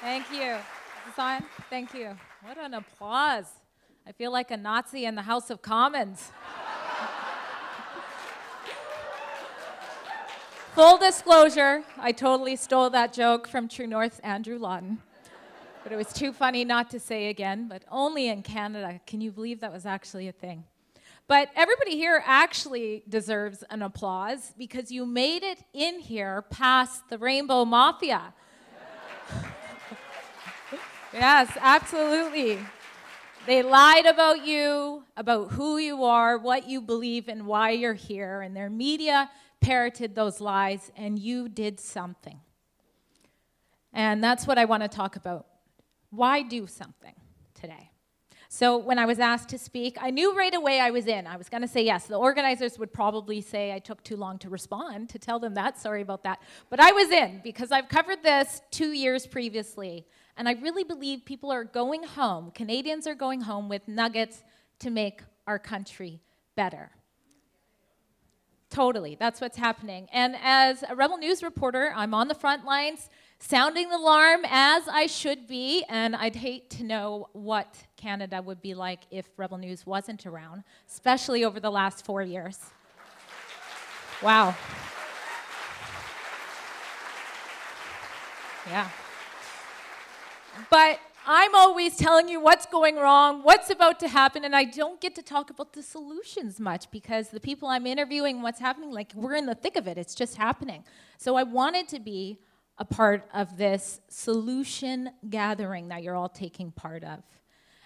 Thank you. Is this on? Thank you. What an applause. I feel like a Nazi in the House of Commons. Full disclosure, I totally stole that joke from True North's Andrew Lawton. But it was too funny not to say again, but only in Canada. Can you believe that was actually a thing? But everybody here actually deserves an applause because you made it in here past the Rainbow Mafia. Yes, absolutely. They lied about you, about who you are, what you believe, and why you're here, and their media parroted those lies, and you did something. And that's what I want to talk about. Why do something today? So when I was asked to speak, I knew right away I was in. I was going to say yes. The organizers would probably say I took too long to respond, to tell them that. Sorry about that. But I was in because I've covered this 2 years previously. And I really believe people are going home, Canadians are going home with nuggets to make our country better. Totally, that's what's happening. And as a Rebel News reporter, I'm on the front lines, sounding the alarm as I should be, and I'd hate to know what Canada would be like if Rebel News wasn't around, especially over the last 4 years. Wow. Yeah. But I'm always telling you what's going wrong, what's about to happen, and I don't get to talk about the solutions much because the people I'm interviewing, what's happening, like we're in the thick of it, it's just happening. So I wanted to be a part of this solution gathering that you're all taking part of.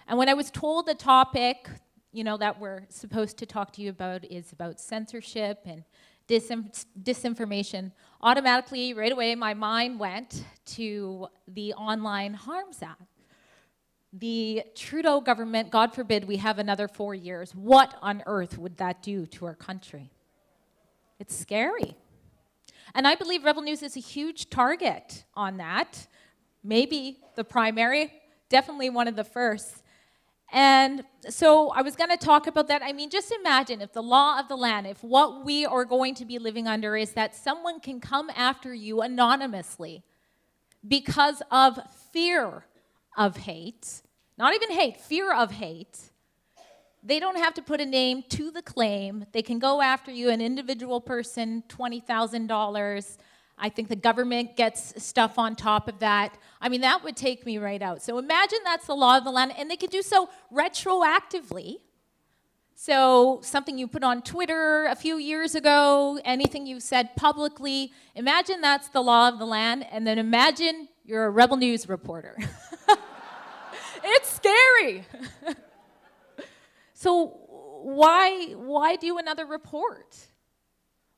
And when I was told the topic, that we're supposed to talk to you about is about censorship and disinformation, automatically, right away, my mind went to the Online Harms Act. The Trudeau government, God forbid we have another 4 years, what on earth would that do to our country? It's scary. And I believe Rebel News is a huge target on that. Maybe the primary, definitely one of the first. And so I was going to talk about that. I mean, just imagine if the law of the land, if what we are going to be living under is that someone can come after you anonymously because of fear of hate, not even hate, fear of hate. They don't have to put a name to the claim. They can go after you, an individual person, $20,000. I think the government gets stuff on top of that. I mean, that would take me right out. So imagine that's the law of the land, and they could do so retroactively. So something you put on Twitter a few years ago, anything you've said publicly, imagine that's the law of the land, and then imagine you're a Rebel News reporter. It's scary. So why do another report?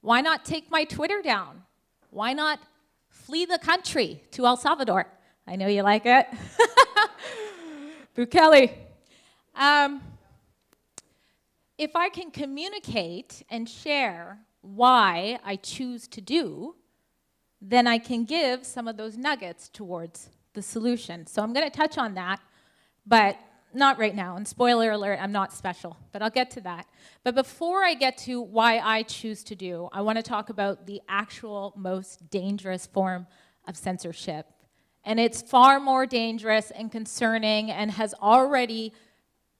Why not take my Twitter down? Why not flee the country to El Salvador? I know you like it. Bukele. If I can communicate and share why I choose to do, then I can give some of those nuggets towards the solution. So I'm going to touch on that, but not right now. And spoiler alert, I'm not special, but I'll get to that. But before I get to why I choose to do, I want to talk about the actual most dangerous form of censorship. And it's far more dangerous and concerning and has already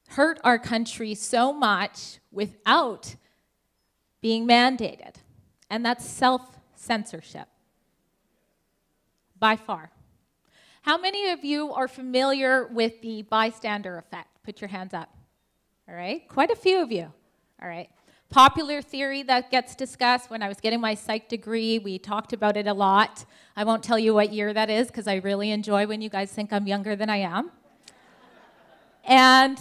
hurt our country so much without being mandated. And that's self-censorship, by far. How many of you are familiar with the bystander effect? Put your hands up. All right, quite a few of you. All right. Popular theory that gets discussed. When I was getting my psych degree, we talked about it a lot. I won't tell you what year that is because I really enjoy when you guys think I'm younger than I am. And,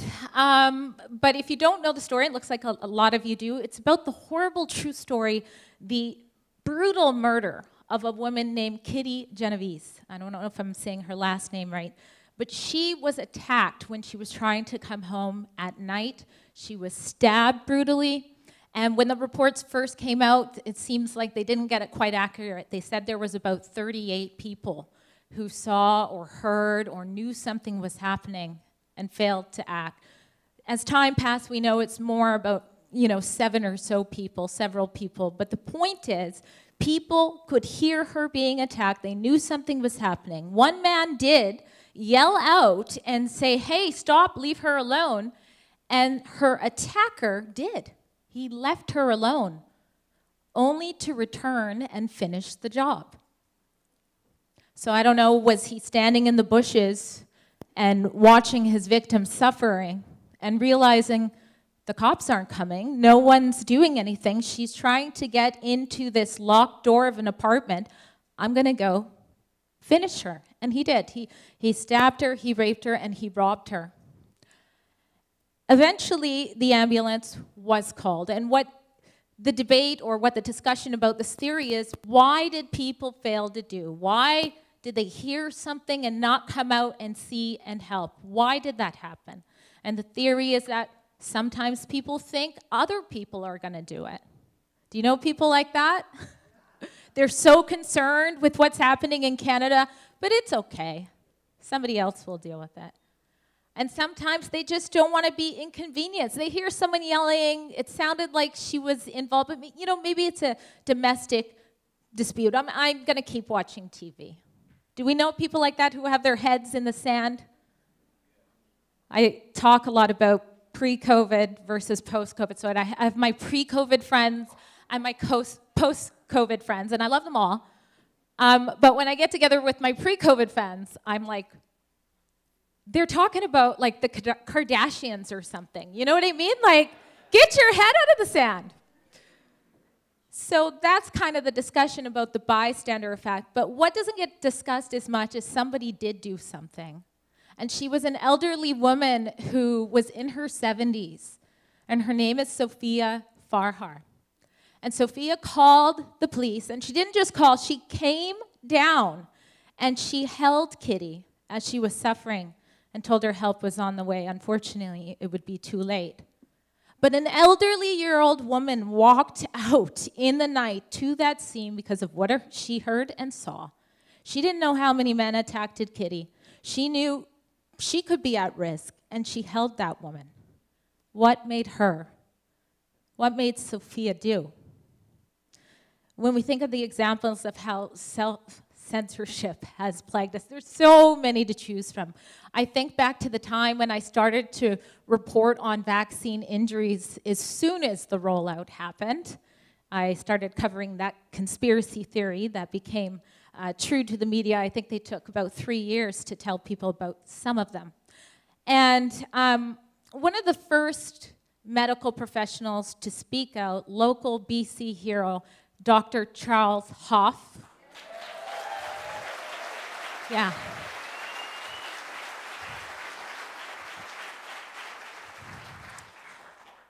but if you don't know the story, it looks like a lot of you do, it's about the horrible true story, the brutal murder of a woman named Kitty Genovese. I don't know if I'm saying her last name right, but she was attacked when she was trying to come home at night. She was stabbed brutally, and when the reports first came out, it seems like they didn't get it quite accurate. They said there was about 38 people who saw or heard or knew something was happening and failed to act. As time passed, we know it's more about, 7 or so people, several people, but the point is, People could hear her being attacked. They knew something was happening. One man did yell out and say, "Hey, stop, leave her alone." And her attacker did. He left her alone, only to return and finish the job. So I don't know, was he standing in the bushes and watching his victim suffering and realizing the cops aren't coming, no one's doing anything, she's trying to get into this locked door of an apartment, I'm going to go finish her. And he did. He stabbed her, he raped her, and he robbed her. Eventually, the ambulance was called. And what the debate or what the discussion about this theory is, why did people fail to do? Why did they hear something and not come out and see and help? Why did that happen? And the theory is that sometimes people think other people are going to do it. Do you know people like that? They're so concerned with what's happening in Canada, but it's okay. Somebody else will deal with it. And sometimes they just don't want to be inconvenienced. They hear someone yelling, it sounded like she was involved, but maybe it's a domestic dispute. I'm going to keep watching TV. Do we know people like that who have their heads in the sand? I talk a lot about pre-COVID versus post-COVID. So I have my pre-COVID friends and my post-COVID friends, and I love them all. But when I get together with my pre-COVID friends, I'm like, they're talking about like the Kardashians or something. You know what I mean? Like, get your head out of the sand. So that's kind of the discussion about the bystander effect. But what doesn't get discussed as much is somebody did do something. And she was an elderly woman who was in her 70s. And her name is Sophia Farhar. And Sophia called the police. And she didn't just call, she came down. And she held Kitty as she was suffering and told her help was on the way. Unfortunately, it would be too late. But an elderly-year-old woman walked out in the night to that scene because of what she heard and saw. She didn't know how many men attacked Kitty. She knew she could be at risk, and she held that woman. What made her? What made Sophia do? When we think of the examples of how self-censorship has plagued us, there's so many to choose from. I think back to the time when I started to report on vaccine injuries as soon as the rollout happened. I started covering that conspiracy theory that became true to the media. I think they took about 3 years to tell people about some of them. And one of the first medical professionals to speak out, local BC hero, Dr. Charles Hoff. Yeah.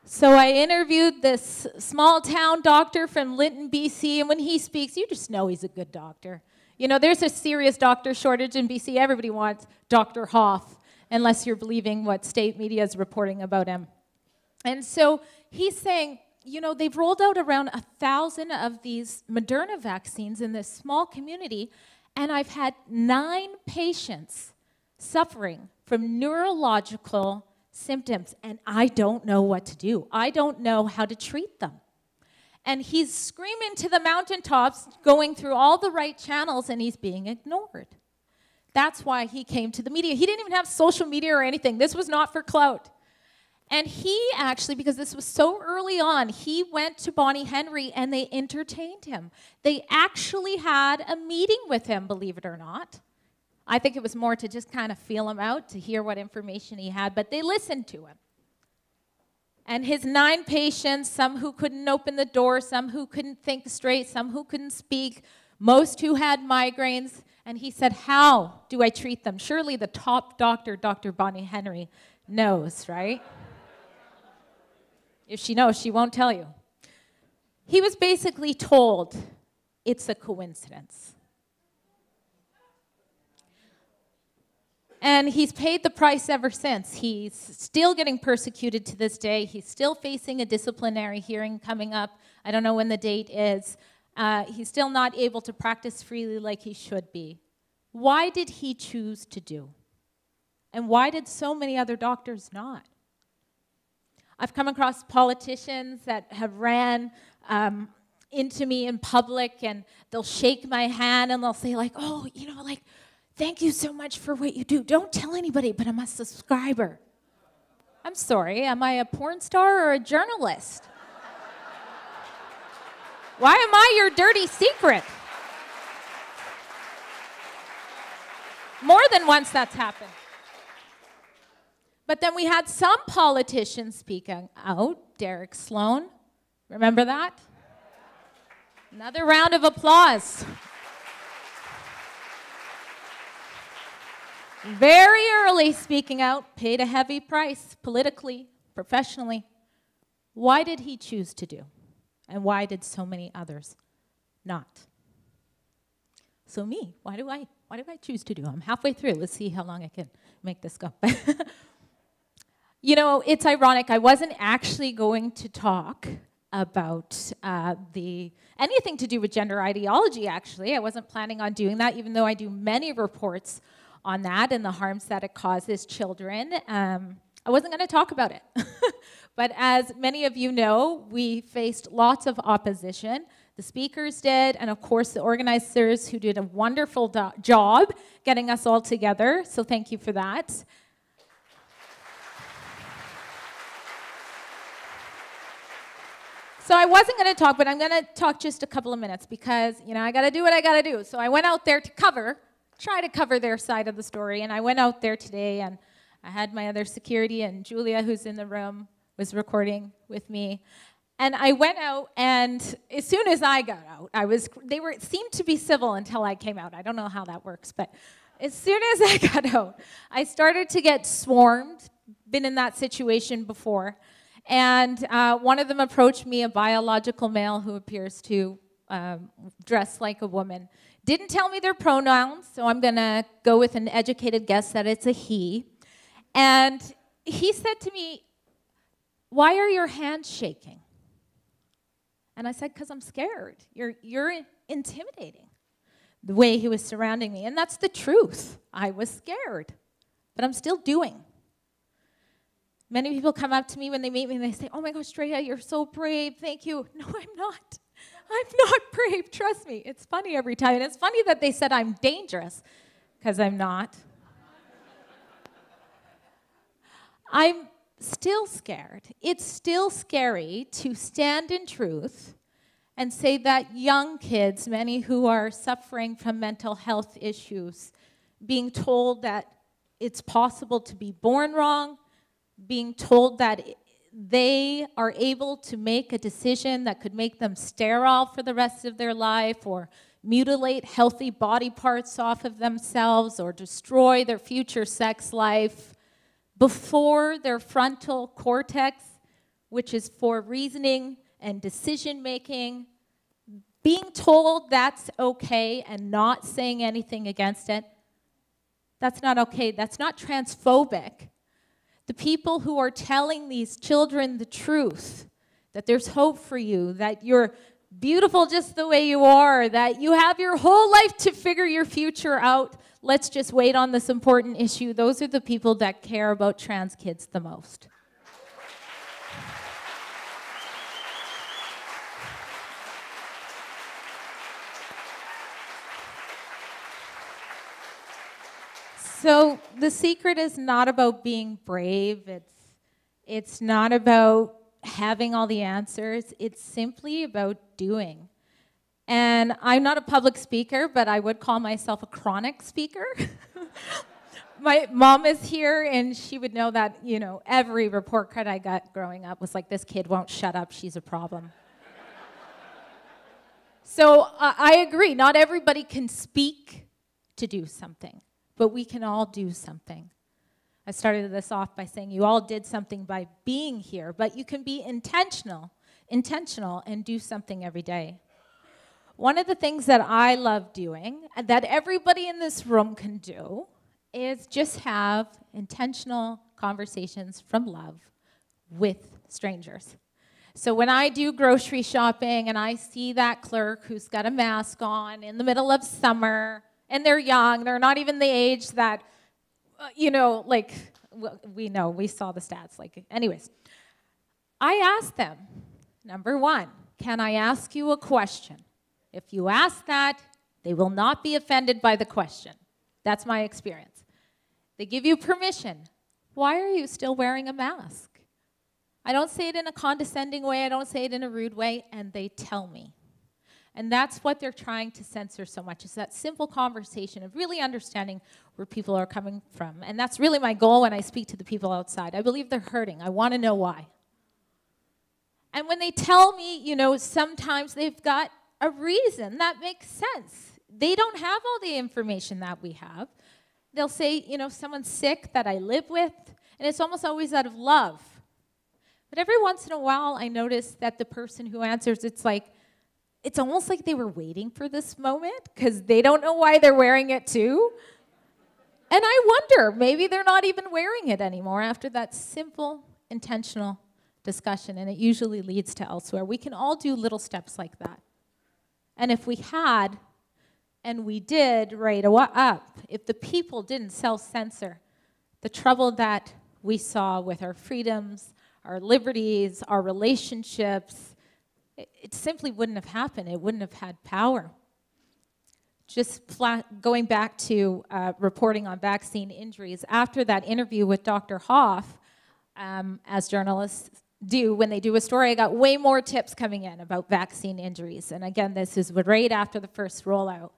So I interviewed this small town doctor from Lytton, BC, and when he speaks, you just know he's a good doctor. You know, there's a serious doctor shortage in BC. Everybody wants Dr. Hoff, unless you're believing what state media is reporting about him. And so he's saying, you know, they've rolled out around 1,000 of these Moderna vaccines in this small community, and I've had 9 patients suffering from neurological symptoms, and I don't know what to do. I don't know how to treat them. And he's screaming to the mountaintops, going through all the right channels, and he's being ignored. That's why he came to the media. He didn't even have social media or anything. This was not for clout. And he actually, because this was so early on, he went to Bonnie Henry and they entertained him. They actually had a meeting with him, believe it or not. I think it was more to just kind of feel him out, to hear what information he had, but they listened to him. And his 9 patients, some who couldn't open the door, some who couldn't think straight, some who couldn't speak, most who had migraines, and he said, how do I treat them? Surely the top doctor, Dr. Bonnie Henry, knows, right? If she knows, she won't tell you. He was basically told, it's a coincidence. And he's paid the price ever since. He's still getting persecuted to this day. He's still facing a disciplinary hearing coming up. I don't know when the date is. He's still not able to practice freely like he should be. Why did he choose to do? And why did so many other doctors not? I've come across politicians that have ran into me in public, and they'll shake my hand and they'll say like, oh, you know, like, thank you so much for what you do. Don't tell anybody, but I'm a subscriber. I'm sorry, am I a porn star or a journalist? Why am I your dirty secret? More than once that's happened. But then we had some politicians speaking out. Derek Sloan, remember that? Another round of applause. Very early speaking out, paid a heavy price politically, professionally. Why did he choose to do? And why did so many others not? So me, why do I choose to do? I'm halfway through. Let's see how long I can make this go. You know, it's ironic. I wasn't actually going to talk about anything to do with gender ideology, actually. I wasn't planning on doing that, even though I do many reports on that and the harms that it causes children. I wasn't going to talk about it. But as many of you know, we faced lots of opposition. The speakers did, and of course the organizers who did a wonderful job getting us all together, so thank you for that. So I wasn't going to talk, but I'm going to talk just a couple of minutes because, you know, I got to do what I got to do. So I went out there to try to cover their side of the story, and I went out there today, and I had my other security, and Julia, who's in the room, was recording with me. And I went out, and as soon as I got out, it seemed to be civil until I came out. I don't know how that works, but as soon as I got out, I started to get swarmed. Been in that situation before. And one of them approached me, a biological male who appears to dress like a woman. Didn't tell me their pronouns, so I'm going to go with an educated guess that it's a he. And he said to me, "Why are your hands shaking?" And I said, "Because I'm scared. You're intimidating," the way he was surrounding me. And that's the truth. I was scared, but I'm still doing. Many people come up to me when they meet me and they say, "Oh my gosh, Drea, you're so brave. Thank you." No, I'm not. I'm not brave. Trust me. It's funny every time. And it's funny that they said I'm dangerous, because I'm not. I'm still scared. It's still scary to stand in truth and say that young kids, many who are suffering from mental health issues, being told that it's possible to be born wrong, being told that they are able to make a decision that could make them sterile for the rest of their life, or mutilate healthy body parts off of themselves, or destroy their future sex life before their frontal cortex, which is for reasoning and decision-making, being told that's okay and not saying anything against it. That's not okay. That's not transphobic. The people who are telling these children the truth, that there's hope for you, that you're beautiful just the way you are, that you have your whole life to figure your future out, let's just wait on this important issue, those are the people that care about trans kids the most. So the secret is not about being brave. It's not about having all the answers. It's simply about doing. And I'm not a public speaker, but I would call myself a chronic speaker. My mom is here, and she would know that, you know, every report card I got growing up was like, "This kid won't shut up, she's a problem." So I agree, not everybody can speak to do something, but we can all do something. I started this off by saying you all did something by being here, but you can be intentional and do something every day. One of the things that I love doing, and that everybody in this room can do, is just have intentional conversations from love with strangers. So when I do grocery shopping and I see that clerk who's got a mask on in the middle of summer, and they're young, they're not even the age that, you know, like, we know, we saw the stats. Like, anyways, I asked them, number one, can I ask you a question? If you ask that, they will not be offended by the question. That's my experience. They give you permission. Why are you still wearing a mask? I don't say it in a condescending way. I don't say it in a rude way, and they tell me. And that's what they're trying to censor so much, is that simple conversation of really understanding where people are coming from. And that's really my goal when I speak to the people outside. I believe they're hurting. I want to know why. And when they tell me, you know, sometimes they've got a reason that makes sense. They don't have all the information that we have. They'll say, you know, someone's sick that I live with, and it's almost always out of love. But every once in a while, I notice that the person who answers, it's almost like they were waiting for this moment because they don't know why they're wearing it too. And I wonder, maybe they're not even wearing it anymore after that simple, intentional discussion, and it usually leads to elsewhere. We can all do little steps like that. And if we had, and we did right up, if the people didn't self-censor, the trouble that we saw with our freedoms, our liberties, our relationships, it simply wouldn't have happened. It wouldn't have had power. Just going back to reporting on vaccine injuries, after that interview with Dr. Hoff, as journalists do when they do a story, I got way more tips coming in about vaccine injuries. And again, this is right after the first rollout.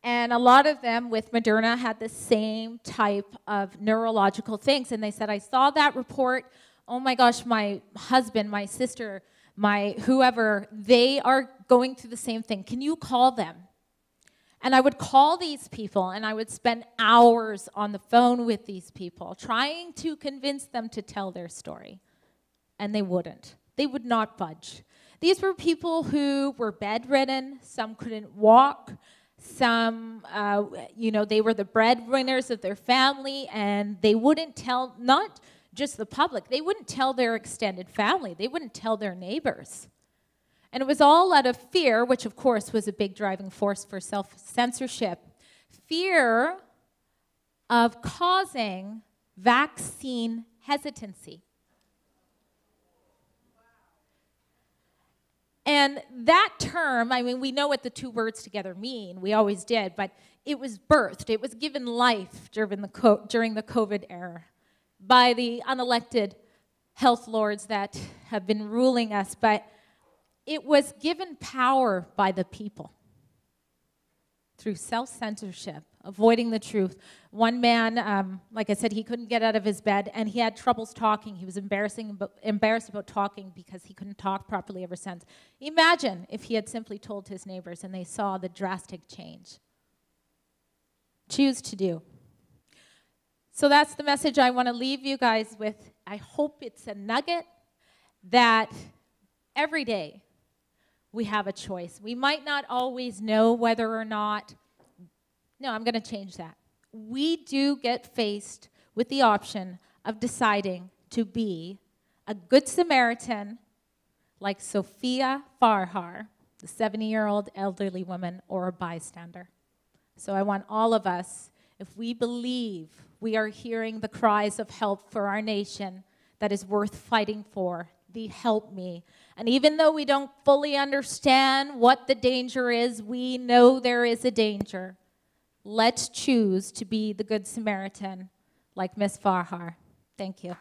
And a lot of them with Moderna had the same type of neurological things. And they said, I saw that report. Oh my gosh, my husband, my sister, my whoever, they are going through the same thing. Can you call them? And I would call these people, and I would spend hours on the phone with these people, trying to convince them to tell their story. And they wouldn't. They would not budge. These were people who were bedridden. Some couldn't walk. Some, they were the breadwinners of their family, and they wouldn't tell, not just the public, they wouldn't tell their extended family. They wouldn't tell their neighbors. And it was all out of fear, which of course was a big driving force for self-censorship. Fear of causing vaccine hesitancy. And that term, I mean, we know what the two words together mean. We always did, but it was birthed. It was given life during the COVID era by the unelected health lords that have been ruling us. But it was given power by the people through self-censorship, avoiding the truth. One man, like I said, he couldn't get out of his bed, and he had troubles talking. He was embarrassed about talking because he couldn't talk properly ever since. Imagine if he had simply told his neighbors and they saw the drastic change. Choose to do. So that's the message I want to leave you guys with. I hope it's a nugget that every day we have a choice. We might not always know whether or not. No, I'm going to change that. We do get faced with the option of deciding to be a good Samaritan like Sophia Farhar, the 70-year-old elderly woman, or a bystander. So I want all of us, if we believe we are hearing the cries of help for our nation that is worth fighting for, the help me. And even though we don't fully understand what the danger is, we know there is a danger. Let's choose to be the Good Samaritan like Miss Farhar. Thank you.